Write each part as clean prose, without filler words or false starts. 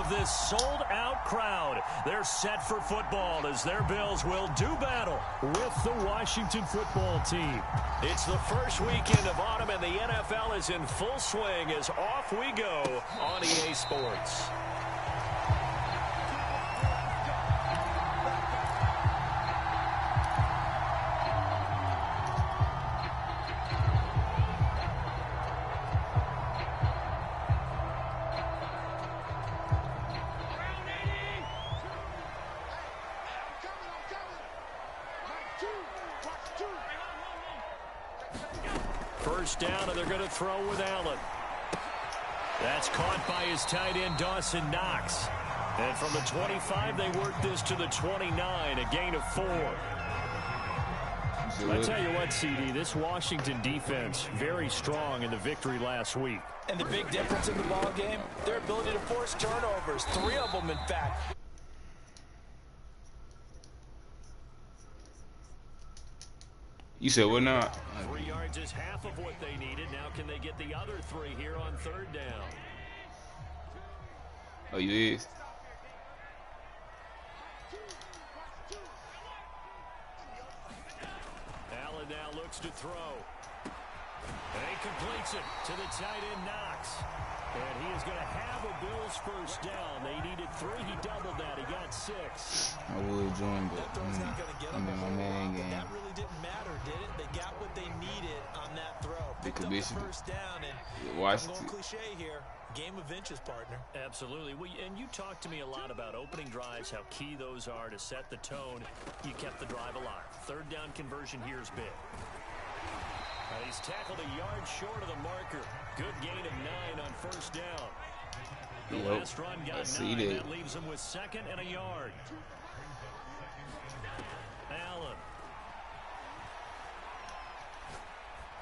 of this sold-out crowd. They're set for football as their Bills will do battle with the Washington football team. It's the first weekend of autumn, and the NFL is in full swing as off we go on EA Sports. First down, and they're going to throw with Allen. That's caught by his tight end, Dawson Knox. And from the 25, they work this to the 29, a gain of 4. I tell you what, CD, this Washington defense, very strong in the victory last week. And the big difference in the ball game, their ability to force turnovers, 3 of them, in fact. You said what now? 3 yards is half of what they needed. Now can they get the other 3 here on 3rd down? Oh, you is? Allen now looks to throw. And he completes it to the tight end, Knox. And he is going to have a Bills first down. They needed 3. He doubled that. He got 6. I would join, but I'm in my man game. That really didn't matter, did it? They got what they needed on that throw. Picked up the first down, and I'm going cliche here. Game of inches, partner. Absolutely. And you talked to me a lot about opening drives, how key those are to set the tone. You kept the drive alive. 3rd down conversion here is big. He's tackled a yard short of the marker. Good gain of 9 on first down. The last run got 9. That leaves him with 2nd and a yard. Allen.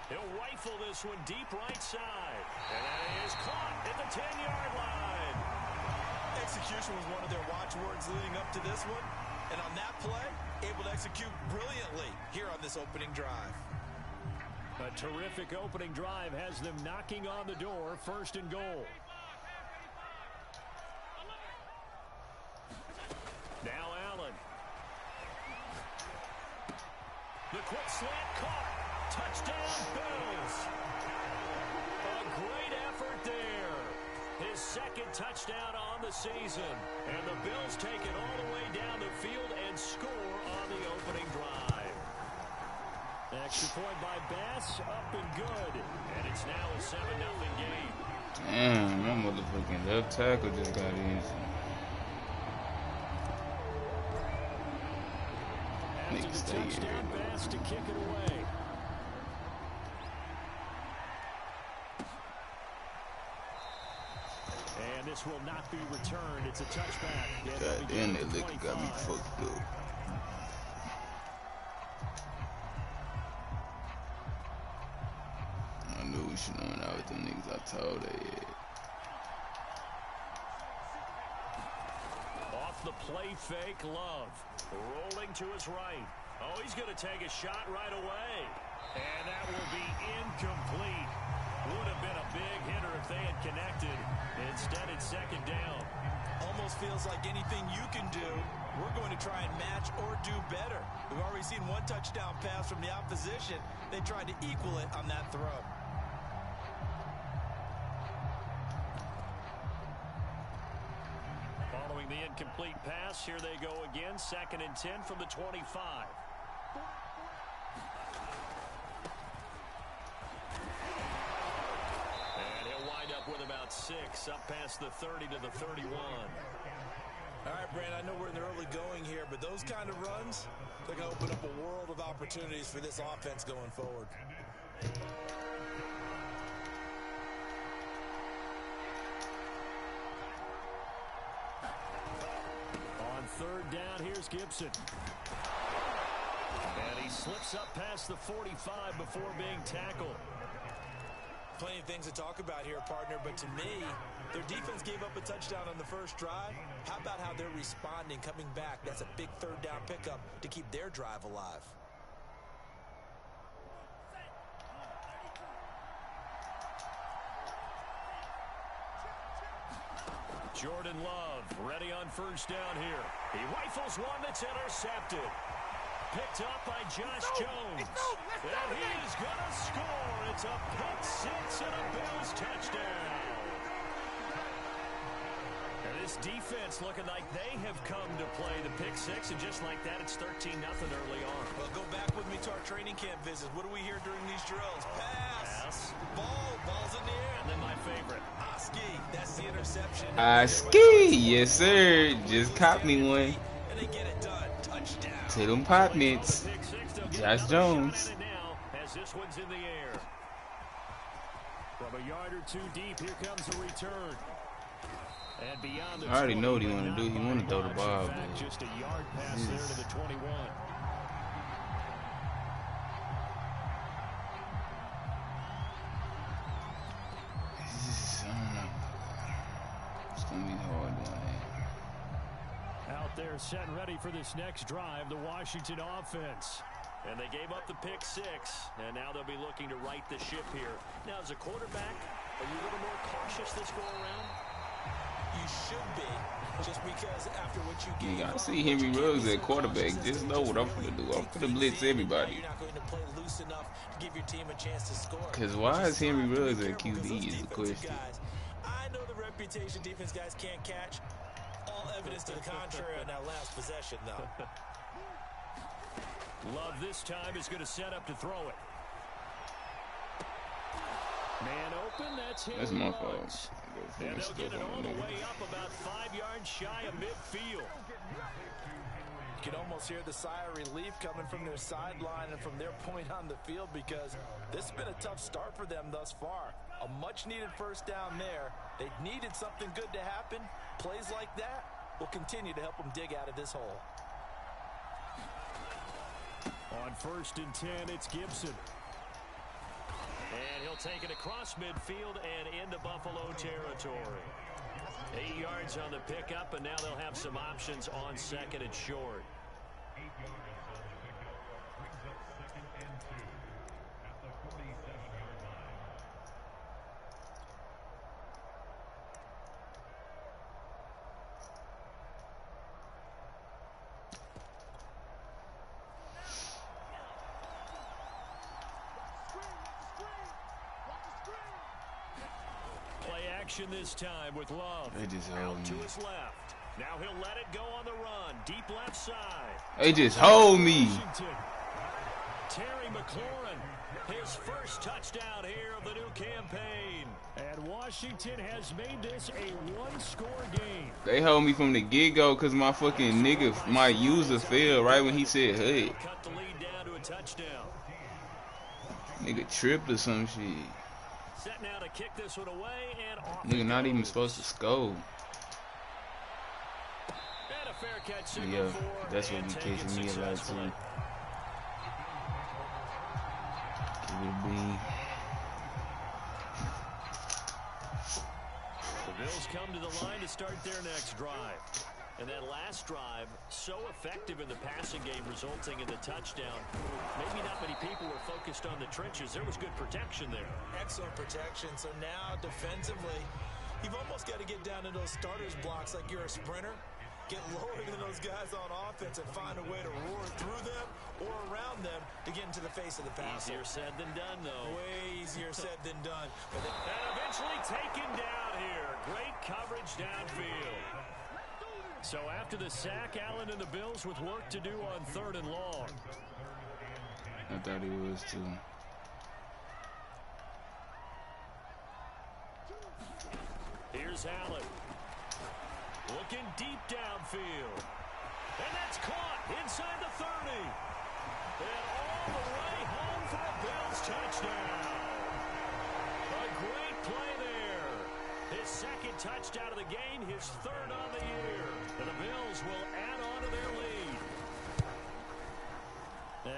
He'll rifle this one deep right side. And that is caught at the 10-yard line. Execution was one of their watchwords leading up to this one. And on that play, able to execute brilliantly here on this opening drive. A terrific opening drive has them knocking on the door, 1st and goal. Now Allen. The quick slant caught. Touchdown, Bills. A great effort there. His 2nd touchdown on the season. And the Bills take it all the way down the field and score on the opening drive. Extra point by Bass, up and good. And it's now a 7-0 game. Damn, my motherfucking left tackle just got in. After the touchdown, Bass to kick it away. And this will not be returned. It's a touchback. God damn, that liquor got me fucked up. We should know out with them niggas. I told they Off the play fake, Love. Rolling to his right. Oh, he's going to take a shot right away. And that will be incomplete. Would have been a big hitter if they had connected. Instead, it's 2nd down. Almost feels like anything you can do, we're going to try and match or do better. We've already seen 1 touchdown pass from the opposition. They tried to equal it on that throw. Following the incomplete pass, here they go again. 2nd and 10 from the 25. And he'll wind up with about 6, up past the 30 to the 31. All right, Brand, I know we're in the early going here, but those kind of runs, they're going to open up a world of opportunities for this offense going forward. On 3rd down, here's Gibson. And he slips up past the 45 before being tackled. Plenty of things to talk about here, partner, but to me, their defense gave up a touchdown on the first drive. How about how they're responding, coming back? That's a big 3rd down pickup to keep their drive alive. Jordan Love ready on first down here. He rifles one that's intercepted. Picked up by Josh Jones. And he is going to score. It's a pick six and a Bills touchdown. And this defense looking like they have come to play the pick six, and just like that, it's 13-0 early on. Well, go back with me to our training camp visits. What do we hear during these drills? Pass. Ball's in the air. And then my favorite. Ski. That's the interception. Ski. Yes, sir. Just caught me one. And they get it done. Touchdown. To them pot mitts. Josh Jones. As this one's in the air. From a yard or two deep, here comes the return. And beyond the I already know what he want to do. He want to throw the ball. Just a yard pass there to the 21. It's going to be hard doing that. Out there set and ready for this next drive, the Washington offense. And they gave up the pick six, and now they'll be looking to right the ship here. Now, as a quarterback, are you a little more cautious this go around? You should be, just because after what you gave. I see Henry Ruggs at quarterback. Just know what I'm going to do. I'm going to blitz everybody. You're not going to play loose enough to give your team a chance to score. Because why is Henry Ruggs at QB is the question. I know the reputation defense guys can't catch. All evidence to the contrary on that last possession, though. Love this time is going to set up to throw it. Man open, that's my fault. And they'll get it all the way up about 5 yards shy of midfield. You can almost hear the sigh of relief coming from their sideline and from their point on the field, because this has been a tough start for them thus far. A much-needed first down there. They needed something good to happen. Plays like that will continue to help them dig out of this hole. On 1st and 10, it's Gibson. And he'll take it across midfield and into Buffalo territory. 8 yards on the pickup, and now they'll have some options on 2nd and short. This time with Love out to his left. Now he'll let it go on the run, deep left side. They just hold me. Terry McLaurin, his first touchdown here of the new campaign. And Washington has made this a one-score game. They hold me from the get-go because my fucking nigga, my user failed right when he said, hey. Cut the lead down to a touchdown. Nigga tripped or some shit. Set now to kick this one away, and off. Nigga not even supposed to score. And a fair catch. Yeah, that's what be catching me a lot too. Give it a bean. The Bills come to the line to start their next drive. And that last drive, so effective in the passing game, resulting in the touchdown. Maybe not many people were focused on the trenches. There was good protection there. Excellent protection. So now, defensively, you've almost got to get down to those starters blocks like you're a sprinter. Get lower than those guys on offense and find a way to roar through them or around them to get into the face of the passer. Easier said than done, though. Way easier said than done. And eventually taken down here. Great coverage downfield. So after the sack, Allen and the Bills with work to do on 3rd and long. I thought he was too. Here's Allen. Looking deep downfield. And that's caught inside the 30. And all the way home for a Bills touchdown. A great play there. His 2nd touchdown of the game, his 3rd on the year. And the Bills will add on to their lead.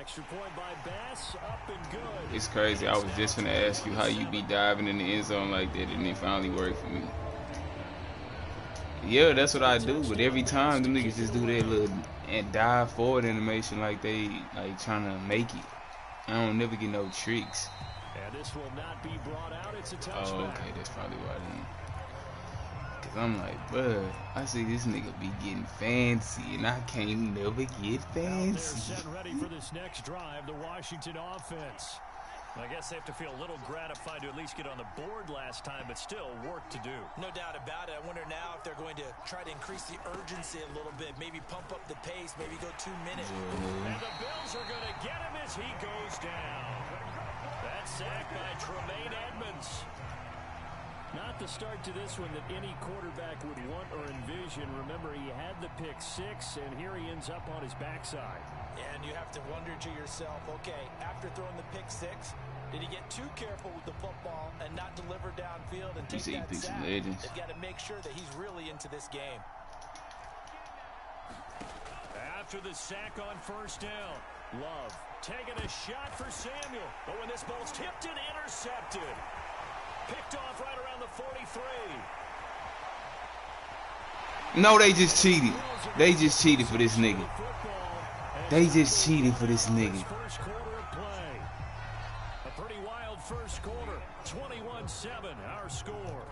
Extra point by Bass, up and good. It's crazy. I was just gonna ask you how you be diving in the end zone like that, and it finally worked for me. Yeah, that's what I do, but every time them niggas just do that little and dive forward animation like they like trying to make it. I don't never get no tricks. And this will not be brought out. It's a touchback. Oh, okay, that's probably why then. Cause I'm like, bruh, I see this nigga be getting fancy, and I can't never get fancy. Set ready for this next drive, the Washington offense. I guess they have to feel a little gratified to at least get on the board last time, but still work to do. No doubt about it. I wonder now if they're going to try to increase the urgency a little bit, maybe pump up the pace, maybe go 2 minutes. And the Bills are going to get him as he goes down. That sack by Tremaine Edmonds. Not the start to this one that any quarterback would want or envision. Remember, he had the pick 6, and here he ends up on his backside. And you have to wonder to yourself, okay, after throwing the pick 6, did he get too careful with the football and not deliver downfield and take that sack? They've got to make sure that he's really into this game. After the sack on first down, Love taking a shot for Samuel. But when this ball's tipped and intercepted. Picked off right around the 43. No, they just cheated. They just cheated for this nigga. They just cheated for this nigga. First quarter of play. A pretty wild first quarter. 21-7, our score.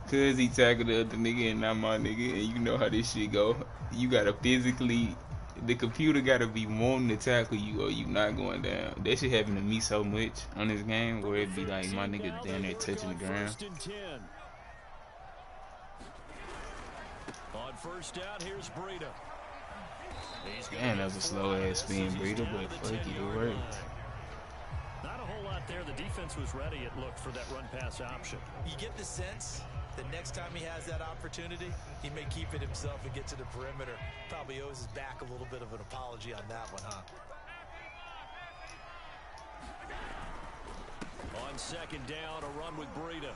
Cause he tackled the other nigga and not my nigga, and you know how this shit go. You gotta physically, the computer gotta be wanting to tackle you or you not going down. That shit happen to me so much on this game where it be like my nigga down there touching the ground. On first down, here's Breida. Damn, that was a slow ass spin, Breida, but fuck it, it worked. Not a whole lot there. The defense was ready, it looked, for that run pass option. You get the sense that next time he has that opportunity, he may keep it himself and get to the perimeter. Probably owes his back a little bit of an apology on that one, huh? On second down, a run with Breida.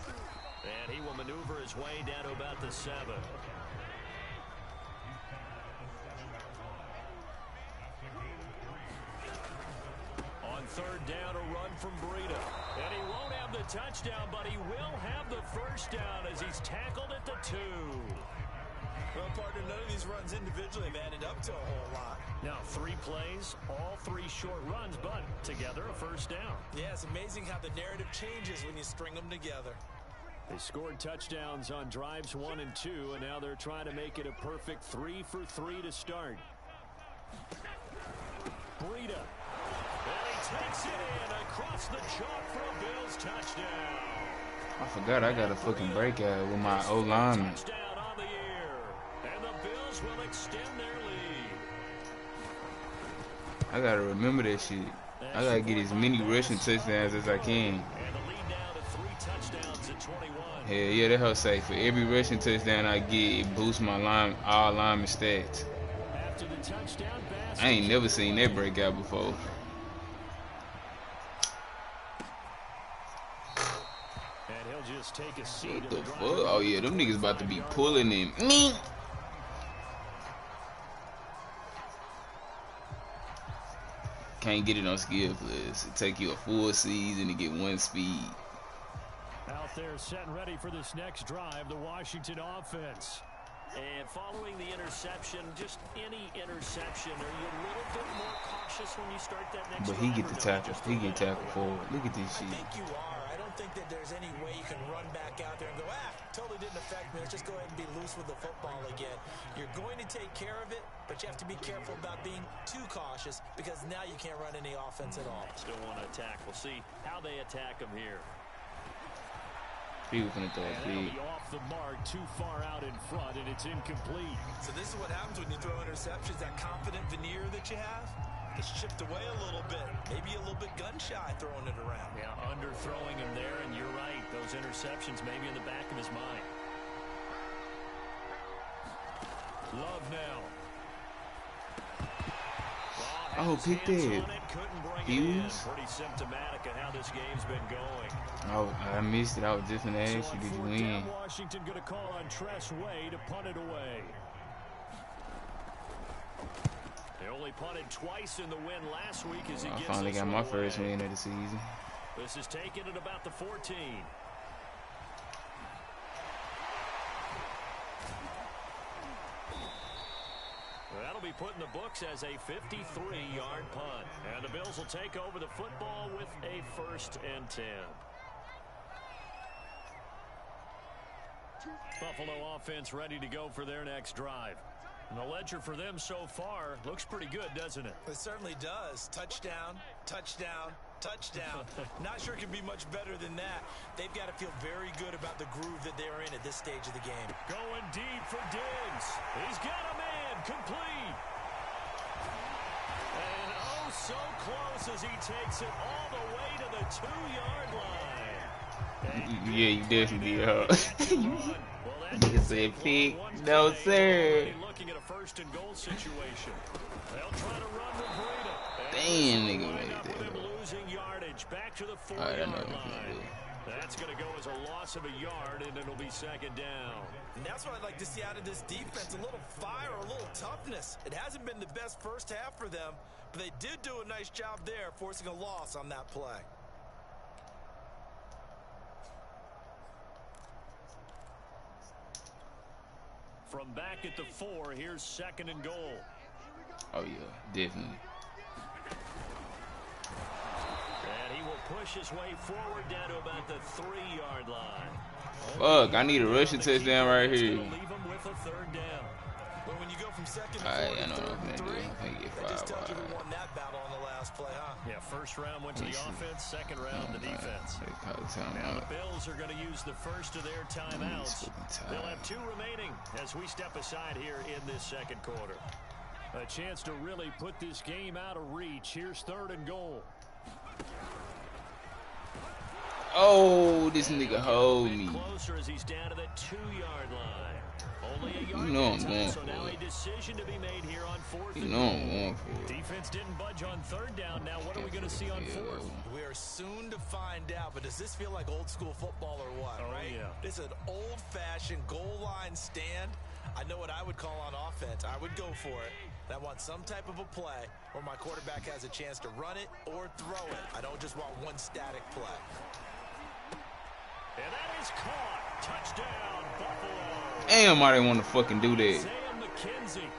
And he will maneuver his way down to about the 7. On third down, a run from Breida. And he won't have the touchdown, but he will have the first down as he's tackled at the 2. Well, partner, none of these runs individually have added up to a whole lot. Now, 3 plays, all 3 short runs, but together a first down. Yeah, it's amazing how the narrative changes when you string them together. They scored touchdowns on drives 1 and 2, and now they're trying to make it a perfect 3 for 3 to start. Breida. And he takes it in across the chalk for a Bills touchdown. I forgot I got a fucking breakout with my O-lineman. Touchdown on the year. And the Bills will extend their lead. I gotta remember that shit. I gotta get as many rushing touchdowns as I can. And the lead now to 3 touchdowns at 21. Hell yeah, that helps say for every rushing touchdown I get, it boosts my all lineman stats. After the touchdown pass, I ain't never seen that breakout before. and he'll just take a seat. What the fuck? Oh yeah, them niggas about to be pulling him. Me. Can't get it on skill plus. It take you a full season to get 1 speed. Out there set and ready for this next drive, the Washington offense. And following the interception, just any interception, are you a little bit more cautious when you start that next But he drive, get or the no, tackle. just He throw get that tackled forward. Look at this I shit. think you are. I don't think that there's any way you can run back out there and go, totally didn't affect me. Let's just go ahead and be loose with the football again. You're going to take care of it, but you have to be careful about being too cautious because now you can't run any offense at all. Still want to attack. We'll see how they attack him here. He was gonna throw a That'll pig. be off the mark, too far out in front, and it's incomplete. So this is what happens when you throw interceptions. That confident veneer that you have gets chipped away a little bit. Maybe a little bit gun-shy throwing it around. Yeah, underthrowing him there, and you're right. Those interceptions may be in the back of his mind. Love now. Oh, pick that. Hughes. Pretty symptomatic of how this game's been going. Oh, I missed it. I was just gonna ask you, did you win? Washington going to call on Tress Way to punt it away. They only punted twice in the win last week as he I gets finally this got one my away. first win of the season. This is taken at about the 14. That'll be put in the books as a 53-yard punt. And the Bills will take over the football with a 1st and 10. Buffalo offense ready to go for their next drive. And the ledger for them so far looks pretty good, doesn't it? It certainly does. Touchdown, touchdown, touchdown. Not sure it can be much better than that. They've got to feel very good about the groove that they are in at this stage of the game. Going deep for Diggs. He's got a man complete. And oh, so close as he takes it all the way to the 2-yard line. Yeah, you definitely Nigga said pick. No, sir. Looking at a 1st and goal situation. They'll try to run with freedom. Damn, nigga made it there. Losing yardage back to the 4-yard line. That's going to go as a loss of a yard, and it'll be 2nd down. And that's what I'd like to see out of this defense, a little fire, a little toughness. It hasn't been the best first half for them, but they did do a nice job there, forcing a loss on that play. From back at the 4, here's 2nd and goal. Oh, yeah, definitely. And he will push his way forward down to about the 3-yard line. Fuck, I need a rushing touchdown right here. Leave him with a 3rd down. But when you go from 2nd to 4 I to know what 3rd I'm and gonna 3, do. I'm gonna get that just tells you 5 who won that battle on the last play, huh? Yeah, 1st round went to the offense, 2nd round the defense. Now the Bills are going to use the 1st of their timeouts. They'll have 2 remaining as we step aside here in this 2nd quarter. A chance to really put this game out of reach. Here's 3rd and goal. Oh, this nigga hold me. Closer as he's down to the 2-yard line. Only a yard. You know I'm going so for now it. a decision to be made here on 4th. You know I'm going for it. Defense didn't budge on 3rd down. Now what are we going to see on 4th? We are soon to find out, but does this feel like old school football or what, right? Yeah. This is an old-fashioned goal line stand. I know what I would call on offense. I would go for it. And I want some type of a play where my quarterback has a chance to run it or throw it. I don't just want one static play. And that is caught. Touchdown, Buffalo. Damn, I didn't want to fucking do that. Sam McKenzie,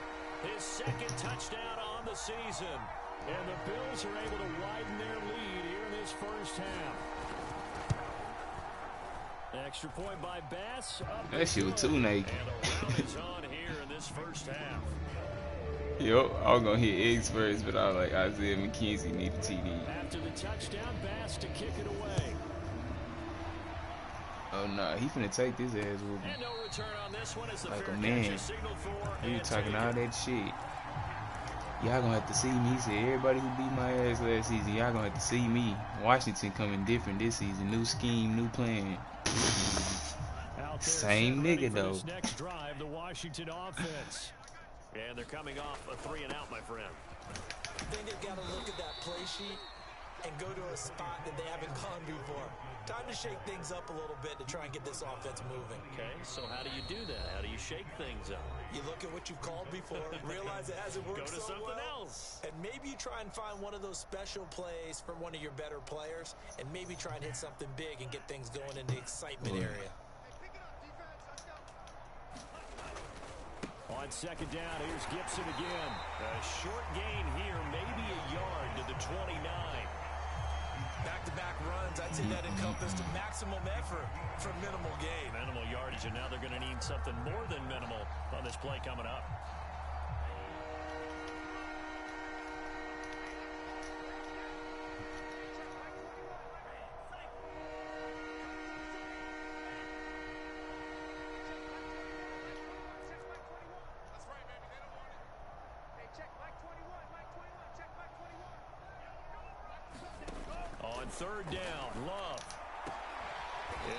his 2nd touchdown on the season. And the Bills are able to widen their lead here in this 1st half. Extra point by Bass. That shit was too naked. And the round is on here in this 1st half. Yo, I was gonna hit Eggs first, but I was like, Isaiah McKenzie need a TD. After the touchdown, Bass to kick it away. Oh nah, he finna take this ass with me. And no return on this one as the Like fair a man. catch is signaled for. He was and talking taken. all that shit. Y'all gonna have to see me. He said everybody who beat my ass last season, y'all gonna have to see me. Washington coming different this season. New scheme, new plan. Same nigga though. This next drive, the Washington offense. And they're coming off a 3-and-out, my friend. I think they've got to look at that play sheet and go to a spot that they haven't gone before. Time to shake things up a little bit to try and get this offense moving. Okay, so how do you do that? How do you shake things up? You look at what you've called before, realize it hasn't worked Go to so something well, else. and maybe you try and find one of those special plays from one of your better players, and maybe try and hit something big and get things going in the excitement area. On 2nd down, here's Gibson again. A short gain here, maybe a yard to the 29. Back-to-back runs, I'd say that encompassed maximum effort for minimal gain. Minimal yardage, and now they're going to need something more than minimal on this play coming up. On 3rd down, Love.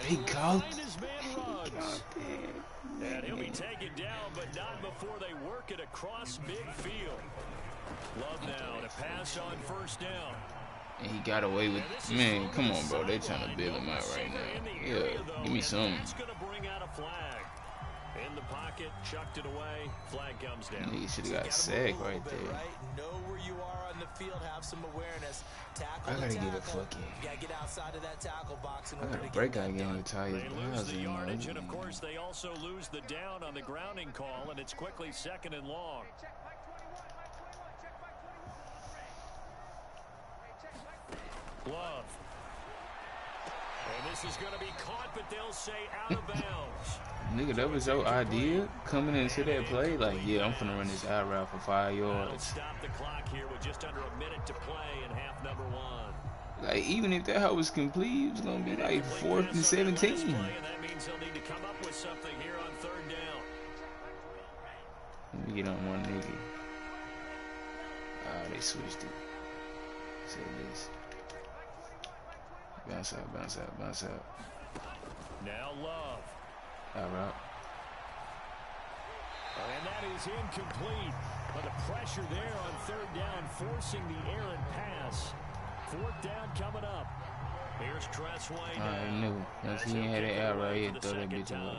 He caught. His man runs. And he'll be taken down, but not before they work it across midfield. Love now to pass on 1st down. And he got away with. Man, come on, bro. They trying to bail him out right now. Yeah, give me some. That's going to bring out a flag. In the pocket, chucked it away. Flag comes down. He should have got sacked right there. Right? Know where you are on the field. Have some awareness. Tackle. I gotta tackle. get a fucking. You gotta get outside of that tackle box in I order got a to break get out that game done. with Tyus. They lose the yardage, and of course they also lose the down on the grounding call, and it's quickly 2nd and long. Love. And this is going to be caught, but they'll say out of bounds. Nigga, that was your idea coming into that play? Like, yeah, I'm finna run this out route for 5 yards. Stop the clock here with just under a minute to play in half number 1. Like, even if that hoe was complete, it was gonna be like 4th and 17. And that means they'll need to come up with something here on 3rd down. Let me get on one nigga. Ah, they switched it. Say this. Bounce out, bounce out, bounce out. Now Love. All right. And that is incomplete. But the pressure there on 3rd down, forcing the errant pass. 4th down coming up. Here's Tressway. I knew. Once he ain't had that out right here, throw that bitch away.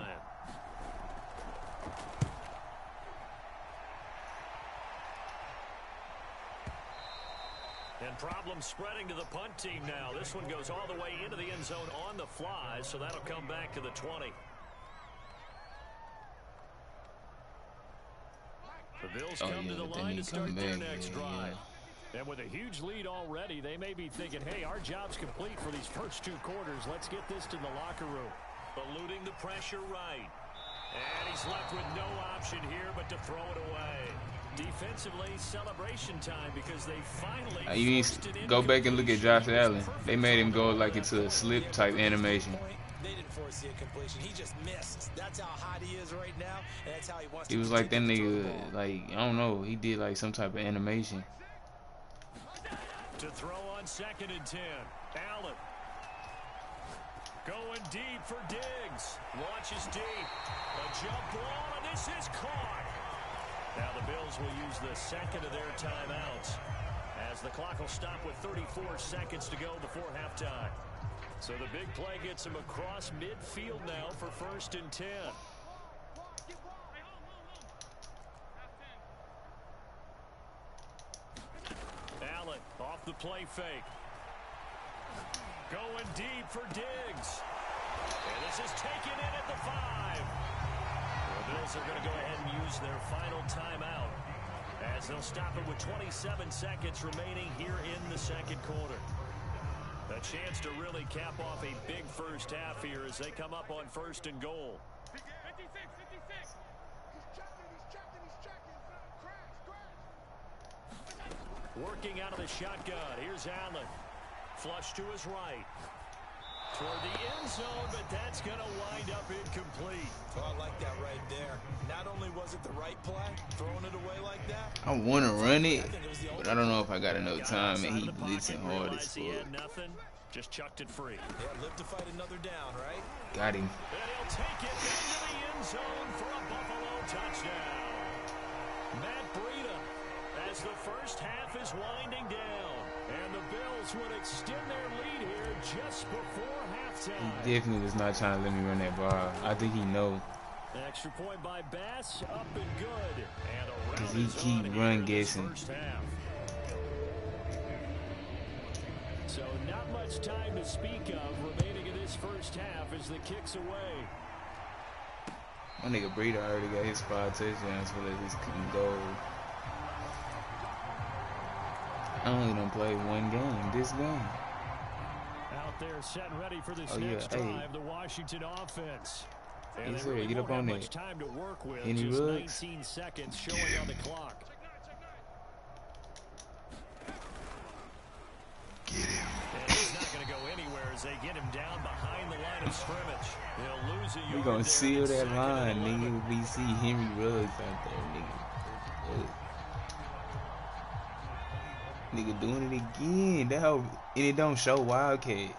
And problems spreading to the punt team now. This one goes all the way into the end zone on the fly, so that'll come back to the 20. The Bills come to the line to start their next drive. And with a huge lead already, they may be thinking, hey, our job's complete for these first 2 quarters. Let's get this to the locker room. Eluding the pressure right. And he's left with no option here but to throw it away. Defensively, celebration time because they finally you need to go back and look at Josh Allen. They made him go like into a slip type animation. They didn't force the incompletion. He just missed. That's how hot he is right now, and that's how he wants to. He was like that nigga, like, I don't know. He did like some type of animation. To throw on 2nd and 10. Allen. Going deep for Diggs. Launches deep. A jump ball, and this is caught. Now the Bills will use the 2nd of their timeouts as the clock will stop with 34 seconds to go before halftime. So the big play gets him across midfield now for 1st and 10. Allen off the play fake. Going deep for Diggs. And this is taken in at the 5. The Bills are going to go ahead and use their final timeout as they'll stop it with 27 seconds remaining here in the 2nd quarter. A chance to really cap off a big first half here as they come up on 1st and goal. 56. Working out of the shotgun. Here's Allen. Flush to his right. Toward the end zone, but that's going to wind up incomplete. Oh, I like that right there. Not only was it the right play, throwing it away like that. I want to run it, but I don't know if I got enough time, and he blitzing hard as fuck. He had nothing, just chucked it free. Yeah, live to fight another down, right? Got him. And he'll take it into the end zone for a Buffalo touchdown. Matt Breida, as the first half is winding down, and the Bills would extend their lead here just before halftime. He definitely was not trying to let me run that ball. I think he know. Extra point by Bass, up and good. And because he keep run guessing. So not much time to speak of remaining in this first half as the kick's away. My nigga Breida already got his 5 touchdowns for this goal. I only done played 1 game, this game. Out there set and ready for this next drive, the Washington offense. And yes, they really get up on much that. Time to work with. Any just rugs? 19 seconds showing on the clock. Get him. And he's not going to go anywhere as they get him down behind the line of scrimmage. They'll lose a yard. We gonna seal that line, and nigga. We see Henry Ruggs out there, nigga. Nigga doing it again. That hoe, and it don't show Wildcat.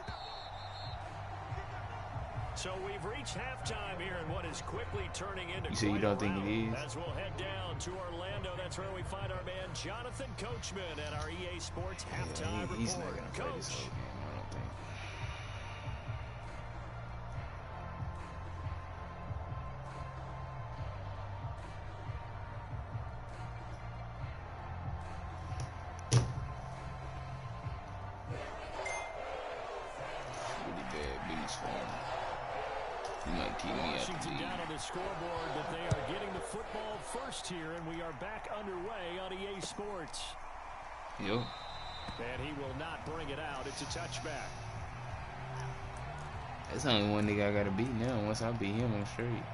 So we've reached halftime here in what is quickly turning into. You say you don't think it is? As we'll head down to Orlando, that's where we find our man Jonathan Coachman at our EA Sports halftime report. He's not gonna play this Coach. whole game, I don't think. Really bad beats for him. He might keep me out the Washington league. down on the scoreboard, but they are getting the football first here, and we are back underway on EA Sports. Yo. And he will not bring it out. It's a touchback. That's only one nigga I gotta beat now. Once I beat him, I'm straight.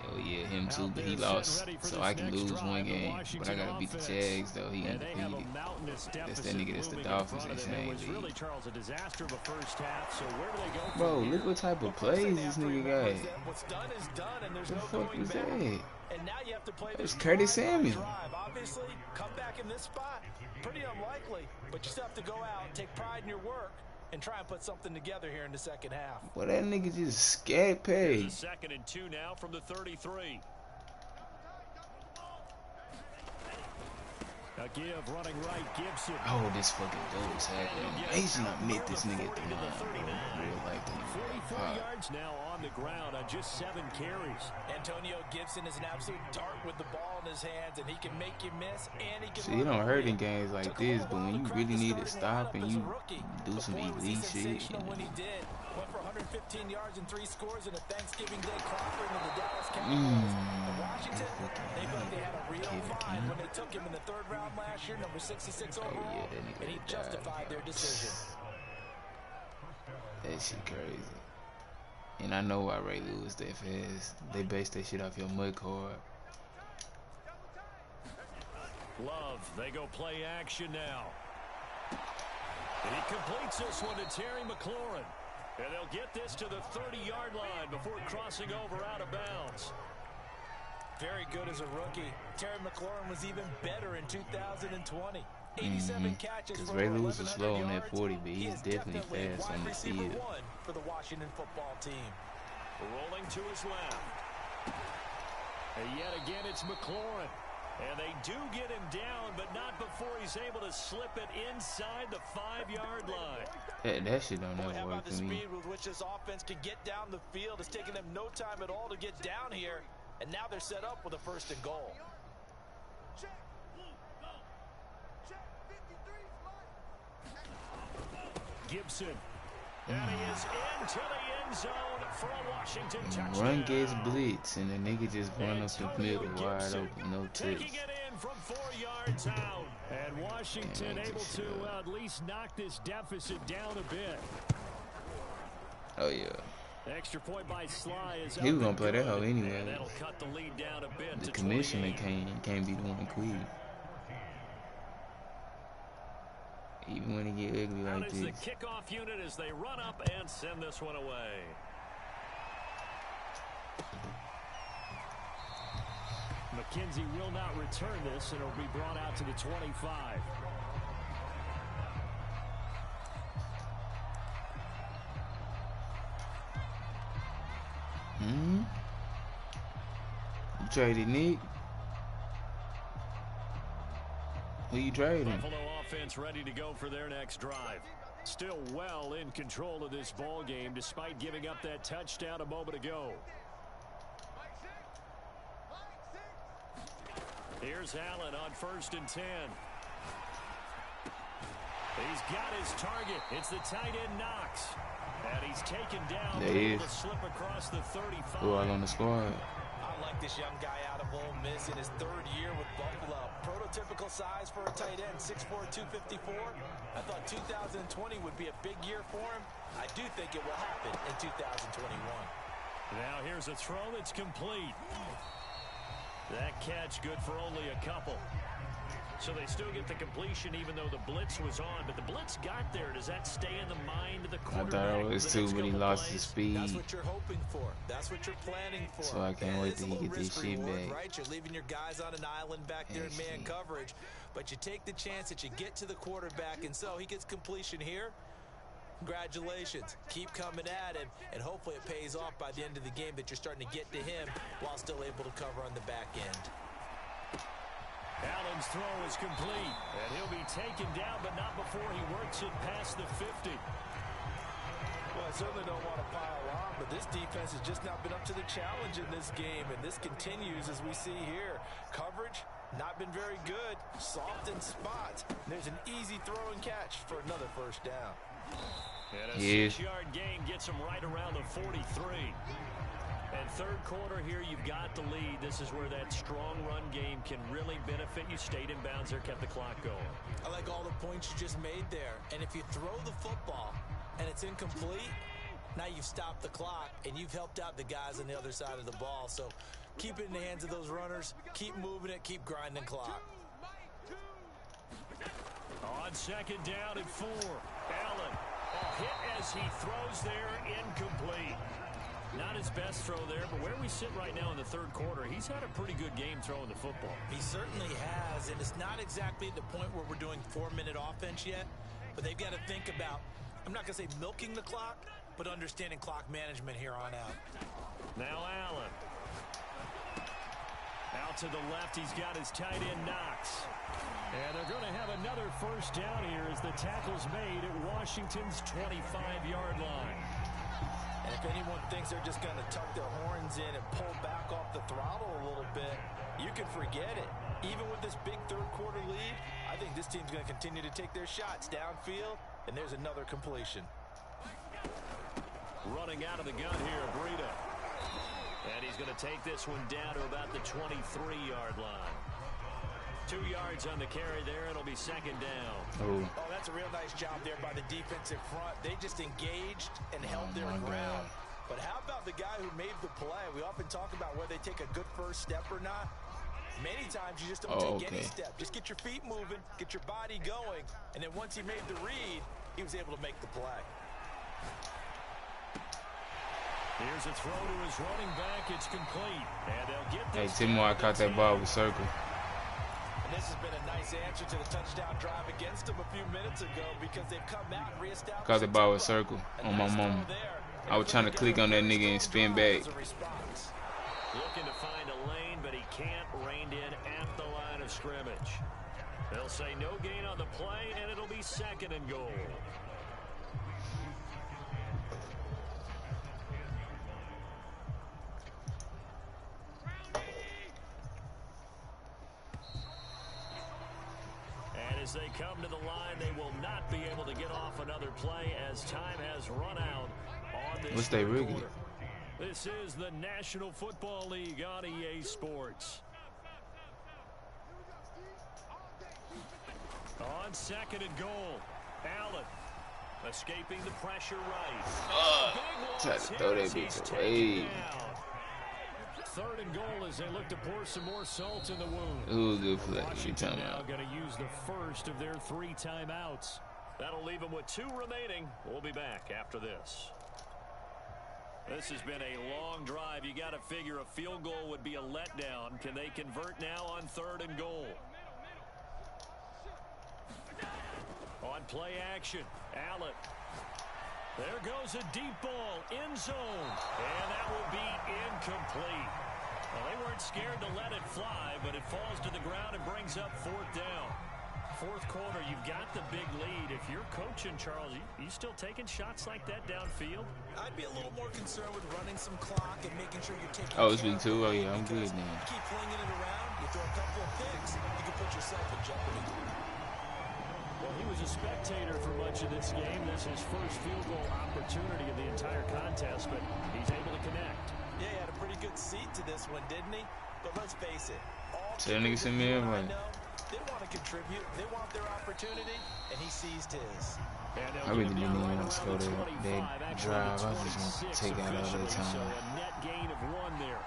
Oh yeah, him too, but he lost, so I can lose one game. But I gotta beat the Jags though. He undefeated. That's that nigga. That's the Dolphins. They same league. Bro, look what type of plays this nigga got. What the fuck is that? It's Curtis Samuel. Obviously, come back in this spot, pretty unlikely. But you still have to go out, take pride in your work, and try and put something together here in the second half. Well, that nigga just scat paid. 2nd and 2 now from the 33. A give running right, Gibson. Oh, this fucking dope tackle. Amazing, I met this nigga at the line, real life. 44 yards now on the ground on just 7 carries. Antonio Gibson is an absolute dart with the ball in his hands, and he can make you miss, and he can. See, it don't hurt in games like this, but when you really need to stop and you do some elite shit. When he did, went for 115 yards and 3 scores in a Thanksgiving Day cropper into the Dallas Cowboys. Washington, they felt they had a real find when they took him in the 3rd round last year, number 66 overall, and he justified their decision. That shit crazy. And I know why Ray Lewis that fast. They base that shit off your mud card. Love, they go play action now. And he completes this one to Terry McLaurin. And they'll get this to the 30-yard line before crossing over out of bounds. Very good as a rookie. Terry McLaurin was even better in 2020. 87 catches for Ray Lewis is slow on that 40, but he's definitely fast on the field. For the Washington football team. Rolling to his left. And yet again, it's McLaurin. And they do get him down, but not before he's able to slip it inside the 5-yard line. That shit don't ever How work about the for me. speed with which this offense can get down the field? It's taken them no time at all to get down here. And now they're set up with a 1st and goal. Gibson. And he is into the end zone for a Washington touchdown. Run gets blitz, and the nigga just run up the middle wide open, no tips. Taking it in from 4 yards out. And Washington able to at least knock this deficit down a bit. Oh, yeah. Extra point by Sly is he was going to play that hoe anyway. And that'll cut the lead down a bit. The commissioner can't be the one to quit. Even when it get ugly like this. The kickoff unit as they run up and send this one away. McKenzie will not return this, and it'll be brought out to the 25. You traded Nick? Who you trading? Buffalo offense ready to go for their next drive. Still well in control of this ball game despite giving up that touchdown a moment ago. Here's Allen on 1st and 10. He's got his target. It's the tight end Knox. And he's taken down. There he is. Slip across the 35. Who all on the squad? I like this young guy out of Ole Miss in his 3rd year with Buffalo. Prototypical size for a tight end, 6'4", 254. I thought 2020 would be a big year for him. I do think it will happen in 2021. Now here's a throw that's complete. That catch good for only a couple. So they still get the completion even though the blitz was on. But the blitz got there. Does that stay in the mind of the quarterback? I thought it was too, but he lost his speed. That's what you're hoping for. That's what you're planning for. So I can't wait till he get this shit back. Right? You're leaving your guys on an island back there in man coverage. But you take the chance that you get to the quarterback, and so he gets completion here. Congratulations. Keep coming at him, and hopefully it pays off by the end of the game that you're starting to get to him while still able to cover on the back end. Allen's throw is complete, and he'll be taken down, but not before he works it past the 50. Well, I certainly don't want to pile on, but this defense has just not been up to the challenge in this game, and this continues as we see here. Coverage, not been very good. Soft in spots. There's an easy throw and catch for another 1st down. And a 6-yard gain gets him right around the 43. And third quarter here, you've got the lead. This is where that strong run game can really benefit you. Stayed in bounds there, kept the clock going. I like all the points you just made there. And if you throw the football and it's incomplete, now you've stopped the clock and you've helped out the guys on the other side of the ball. So keep it in the hands of those runners. Keep moving it. Keep grinding clock. On second down and 4. Allen, a hit as he throws there, incomplete. Not his best throw there, but where we sit right now in the third quarter, he's had a pretty good game throwing the football. He certainly has, and it's not exactly at the point where we're doing 4-minute offense yet, but they've got to think about, I'm not going to say milking the clock, but understanding clock management here on out. Now Allen. Out to the left, he's got his tight end Knox. And they're going to have another first down here as the tackle's made at Washington's 25-yard line. And if anyone thinks they're just going to tuck their horns in and pull back off the throttle a little bit, you can forget it. Even with this big third quarter lead, I think this team's going to continue to take their shots downfield, and there's another completion. Running out of the gun here, Breida. And he's going to take this one down to about the 23-yard line. 2 yards on the carry there. It'll be second down. Oh, that's a real nice job there by the defensive front. They just engaged and held their ground. But how about the guy who made the play? We often talk about whether they take a good first step or not. Many times you just don't take any step. Just get your feet moving, get your body going, and then once he made the read, he was able to make the play. Here's a throw to his running back. It's complete. And they'll get this. Hey, Timmo, I caught that ball with circle. And this has been a nice answer to the touchdown drive against them a few minutes ago because they've come out and reestablished. Caught the ball with circle on my mama. I was trying to click on that nigga and spin back. Looking to find a lane, but he can't. Reined in at the line of scrimmage. They'll say no gain on the play, and it'll be second and goal. As they come to the line, they will not be able to get off another play as time has run out on this. What's they rigging? This is the National Football League on EA Sports. On second and goal, Allen escaping the pressure right. Tried to throw that bitch away. Third and goal as they look to pour some more salt in the wound. Ooh, good play. Washington now going to use the first of their 3 timeouts. That'll leave them with 2 remaining. We'll be back after this. This has been a long drive. You got to figure a field goal would be a letdown. Can they convert now on third and goal? On play action, Allen. There goes a deep ball, end zone, and that will be incomplete. Well, they weren't scared to let it fly, but it falls to the ground and brings up 4th down. Fourth quarter, you've got the big lead. If you're coaching, Charles, you still taking shots like that downfield? I'd be a little more concerned with running some clock and making sure you're taking. Oh, it's week 2? Oh, yeah, I'm good now. You keep flinging it around, you throw a couple of picks, you can put yourself in jeopardy. Well, he was a spectator for much of this game. This is his first field goal opportunity of the entire contest, but he's able to connect. Yeah, he had a pretty good seat to this one, didn't he? But let's face it, all Tell niggas send me in, right? They want to contribute. They want their opportunity, and he seized his. I really didn't even want to score that drive. I just want to take out all that time. So a net gain of 1 there.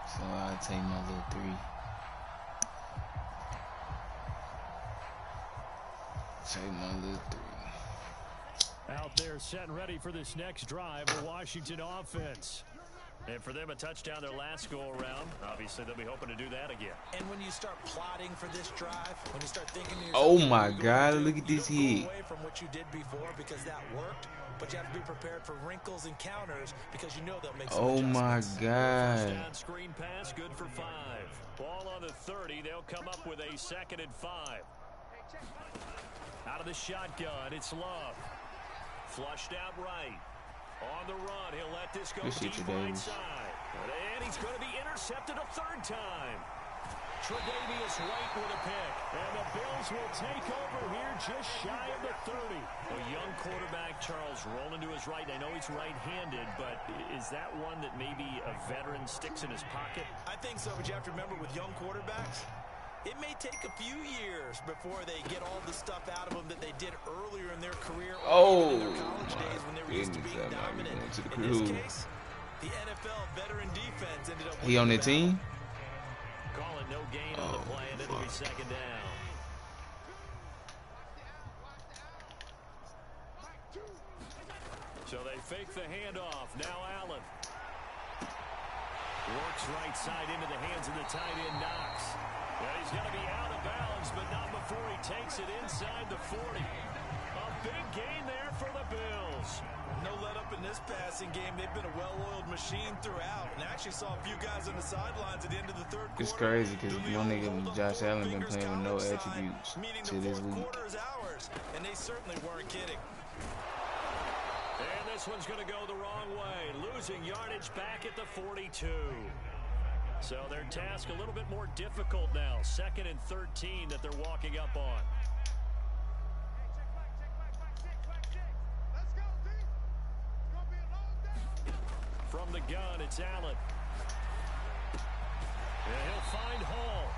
So I'll take my little 3. Take my little 3. Out there set and ready for this next drive, the Washington offense. And for them, a touchdown their last go-around. Obviously, they'll be hoping to do that again. And when you start plotting for this drive, when you start thinking to yourself, oh my God, look at this hit. Away from what you did before because that worked, but you have to be prepared for wrinkles and counters because you know they'll make some adjustments. My God. First down screen pass, good for 5. Ball on the 30. They'll come up with a 2nd and 5. Out of the shotgun, it's Love. Flushed out right. On the run, he'll let this go deep right side. And he's going to be intercepted a 3rd time. Tre'Davious White with a pick. And the Bills will take over here just shy of the 30. A young quarterback, Charles, rolling to his right. I know he's right-handed, but is that one that maybe a veteran sticks in his pocket? I think so, but you have to remember with young quarterbacks, it may take a few years before they get all the stuff out of them that they did earlier in their career or in their college days when they were used to being dominant. In this case, the NFL veteran defense ended up he on the team? Call it no gain on the play, and it'll be second down. So they fake the handoff. Now Allen. Works right side into the hands of the tight end, Knox. Well, he's going to be out of bounds, but not before he takes it inside the 40. A big gain there for the Bills. No let up in this passing game. They've been a well-oiled machine throughout, and actually saw a few guys on the sidelines at the end of the third quarter. It's crazy because one nigga Josh Allen been playing with no attributes to this week. And they certainly weren't kidding. And this one's going to go the wrong way, losing yardage back at the 42. So their task a little bit more difficult now. 2nd and 13 that they're walking up on. From the gun, it's Allen. And he'll find Hall.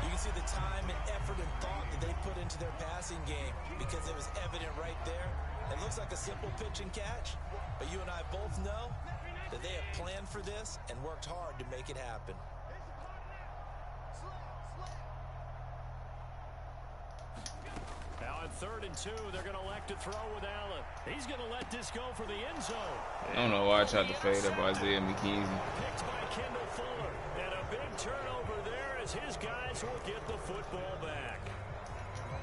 You can see the time and effort and thought that they put into their passing game because it was evident right there. It looks like a simple pitch and catch, but you and I both know that they have planned for this and worked hard to make it happen. Now on 3rd and 2, they're going to elect to throw with Allen. He's going to let this go for the end zone. I don't know why I tried to fade up Isaiah McKenzie. Picked by Kendall Fuller. And a big turnover there as his guys will get the football back.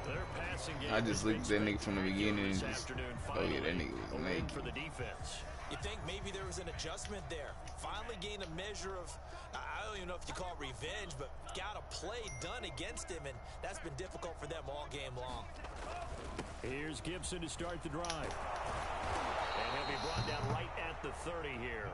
Their passing game. I just looked at that nigga from the beginning and just, oh yeah, that nigga was naked. For the defense. You think maybe there was an adjustment there. Finally gained a measure of, I don't even know if you call it revenge, but got a play done against him, and that's been difficult for them all game long. Here's Gibson to start the drive. And he'll be brought down right at the 30 here.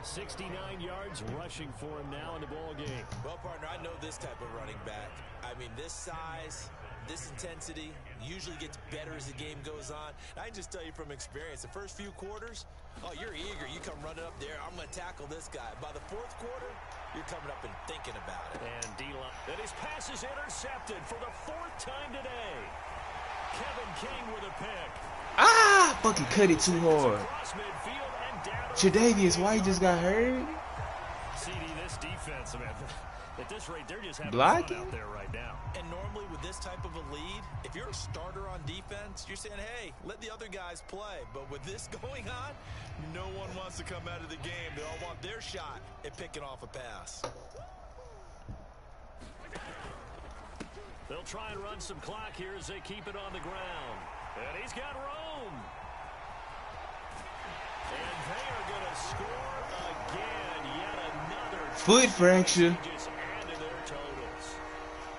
69 yards rushing for him now in the ball game. Well, partner, I know this type of running back. I mean, this size, this intensity usually gets better as the game goes on. I can just tell you from experience, the first few quarters, oh, you're eager. You come running up there. I'm going to tackle this guy. By the 4th quarter, you're coming up and thinking about it. And D-line. And his pass is intercepted for the 4th time today. Kevin King with a pick. Ah! Fucking cut it too hard. Tre'Davious White just got hurt. CD, this defense, man, at this rate, they're just having blocking fun out there right now. And normally with this type of a lead, if you're a starter on defense, you're saying, hey, let the other guys play. But with this going on, no one wants to come out of the game. They all want their shot at picking off a pass. They'll try and run some clock here as they keep it on the ground. And he's got room. And they are going to score again. Yet another foot fracture. Just add to their totals.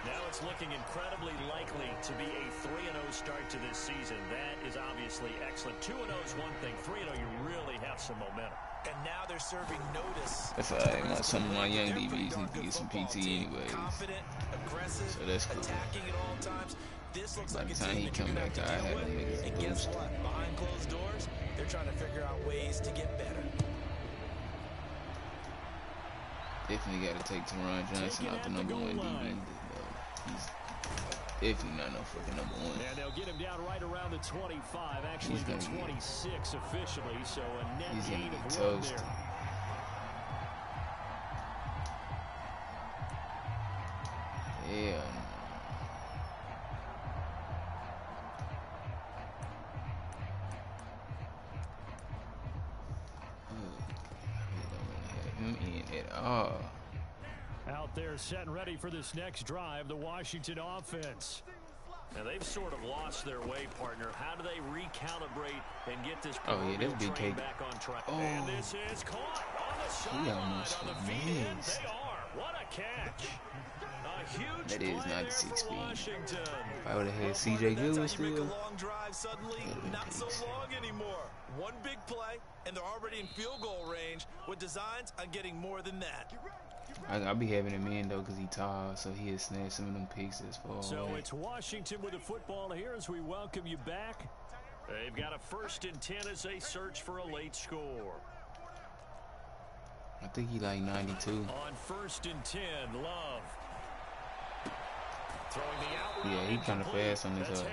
Now it's looking incredibly likely to be a 3-0 start to this season. That is obviously excellent. 2-0 is one thing. 3-0, you really have some momentum. And now they're serving notice. That's alright. Some of my young DBs need to get some PT anyways. Confident, aggressive, so that's cool. Attacking at all times. This looks by like the time he come back, I have them niggas and guess what? Behind closed doors, they're trying to figure out ways to get better. Definitely got to take Teron Johnson out the number 1 DB. He's definitely not no fucking number 1. And they'll get him down right around the 25, actually the 26 officially, so a net gain of 1 there. Yeah. Out there set and ready for this next drive, the Washington offense. Now they've sort of lost their way, partner. How do they recalibrate and get this train back on track? Oh. And this is caught on the sideline on the feet end. They are. What a catch. A huge that is play 96 there for speed. Washington. If I would have had CJ Lewis still. You make a long drive suddenly, not so long anymore. One big play, and they're already in field goal range with designs on getting more than that. I'll be having him in though because he tall, so he'll snatch some of them picks as far. So it's Washington with the football here as we welcome you back. They've got a 1st and 10 as they search for a late score. I think he like 92. On 1st and 10, Love. Throwing the out. Yeah, he kind of fast on his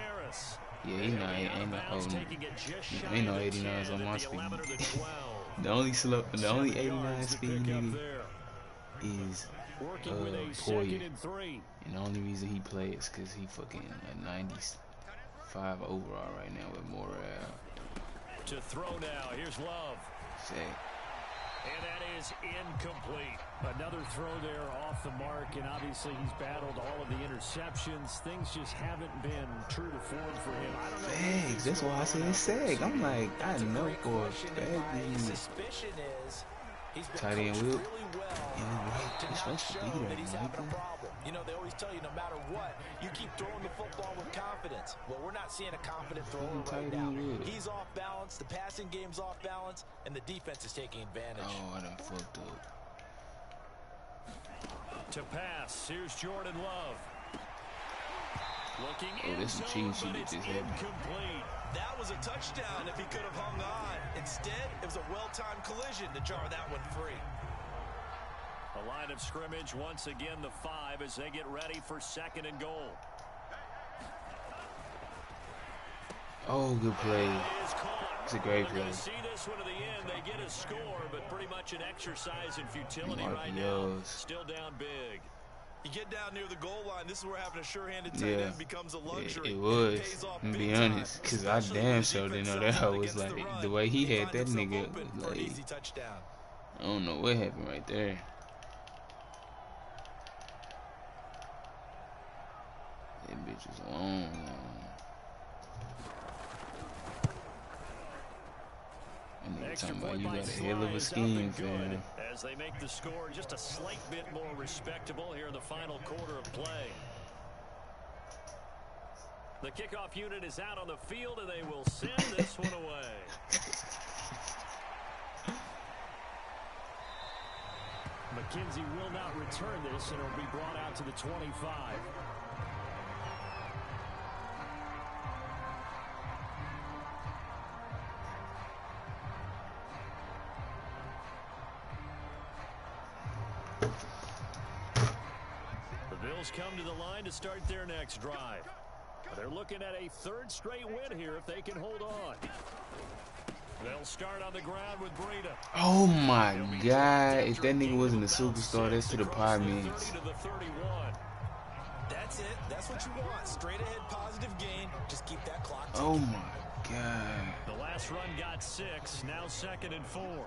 Yeah, he's not. Ain't no 89s on my speed. the only 89 speed nigga is Poyer. And the only reason he plays because he fucking a 95 overall right now with morale. To throw now. Here's Love. Say. And that is incomplete. Another throw there off the mark, and obviously he's battled all of the interceptions. Things just haven't been true to form for him. I don't know. Fags, that's why I said it's Sag. I'm like, I know for a fact. Suspicion is he's been tight end really Will. well. Yeah, He's supposed to be there, that he's having a Michael. problem. You know, they always tell you no matter what, you keep throwing the football with confidence. Well, we're not seeing a confident thrower right now. He's off balance, the passing game's off balance, and the defense is taking advantage. Oh, I done fucked up. To pass, here's Jordan Love. Looking Oh, this some cheating shit that just happened. Incomplete. That was a touchdown if he could have hung on. Instead, it was a well-timed collision to jar that one free. A line of scrimmage once again, the 5 as they get ready for 2nd and goal. Oh, good play. It's a great play. See this one to the end. They get a score, but pretty much an exercise in futility right now. Still down big. You get down near the goal line, this is where having a sure-handed tight end becomes a luxury. It was, to be honest, because I damn sure didn't know that. I was like, the way he had that nigga, like, I don't know what happened right there. That bitch was long. And nigga talking about you got a hell of a scheme, fam. As they make the score just a slight bit more respectable here in the final quarter of play. The kickoff unit is out on the field, and they will send this one away. McKenzie will not return this, and it'll be brought out to the 25. Come to the line to start their next drive. They're looking at a 3rd straight win here if they can hold on. They'll start on the ground with Breida. Oh my God! If that nigga wasn't a superstar, that's to the Pyramids. That's it. That's what you want. Straight ahead, positive gain. Just keep that clock ticking. Oh my God! The last run got 6. Now 2nd and 4.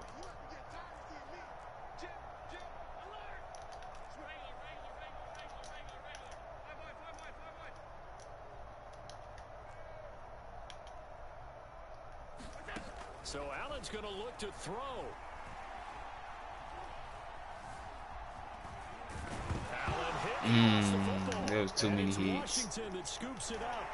So Allen's going to look to throw. Allen hit. There was too many hits. Washington that scoops it up.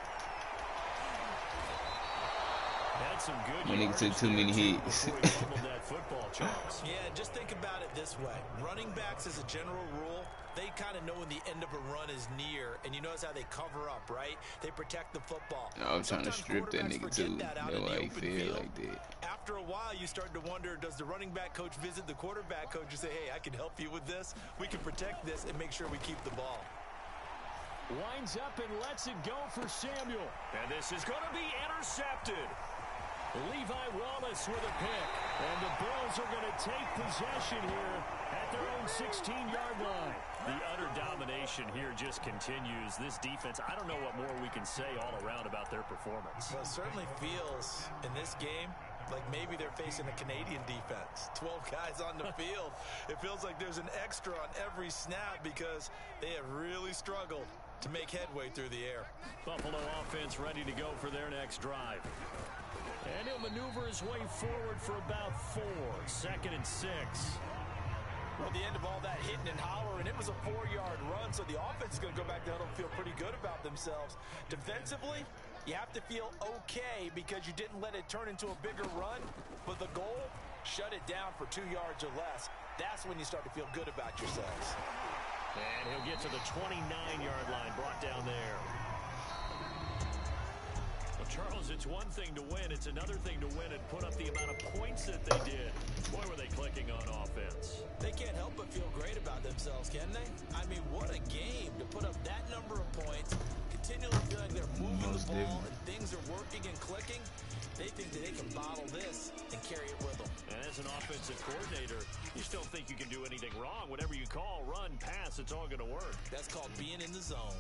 That's some good. My nigga took too many hits. That football, Charles. Yeah, just think about it this way. Running backs, as a general rule, they kind of know when the end of a run is near, and you notice how they cover up, right? They protect the football. No, I'm trying to strip that nigga too. That's why he feel like that. After a while, you start to wonder, does the running back coach visit the quarterback coach and say, hey, I can help you with this. We can protect this and make sure we keep the ball. Winds up and lets it go for Samuel. And this is going to be intercepted. Levi Wallace with a pick. And the Bills are going to take possession here at their own 16-yard line. The utter domination here just continues. This defense, I don't know what more we can say all around about their performance. Well, it certainly feels in this game like maybe they're facing a Canadian defense. 12 guys on the field. It feels like there's an extra on every snap because they have really struggled to make headway through the air. Buffalo offense ready to go for their next drive. And he'll maneuver his way forward for about 4. 2nd and 6. Well, at the end of all that hitting and hollering, it was a 4-yard run, so the offense is going to go back down and feel pretty good about themselves. Defensively, you have to feel okay because you didn't let it turn into a bigger run, but the goal, shut it down for 2 yards or less. That's when you start to feel good about yourselves. And he'll get to the 29-yard line, brought down there. Well, Charles, it's one thing to win. It's another thing to win and put up the amount of points that they did. Boy, were they clicking on offense. They can't help but feel great about themselves, can they? I mean, what a game to put up that number of points, continually feel like they're moving the ball and things are working and clicking. They think that they can bottle this and carry it with them. And as an offensive coordinator, you still think you can do anything wrong. Whatever you call, run, pass, it's all going to work. That's called being in the zone.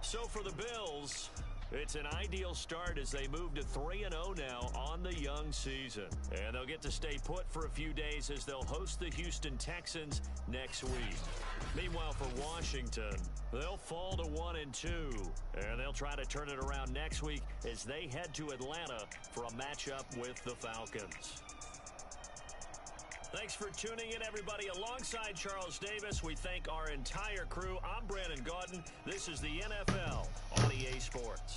So for the Bills, it's an ideal start as they move to 3-0 now on the young season. And they'll get to stay put for a few days as they'll host the Houston Texans next week. Meanwhile, for Washington, they'll fall to 1-2. And they'll try to turn it around next week as they head to Atlanta for a matchup with the Falcons. Thanks for tuning in, everybody. Alongside Charles Davis, we thank our entire crew. I'm Brandon Gaudin. This is the NFL on EA Sports.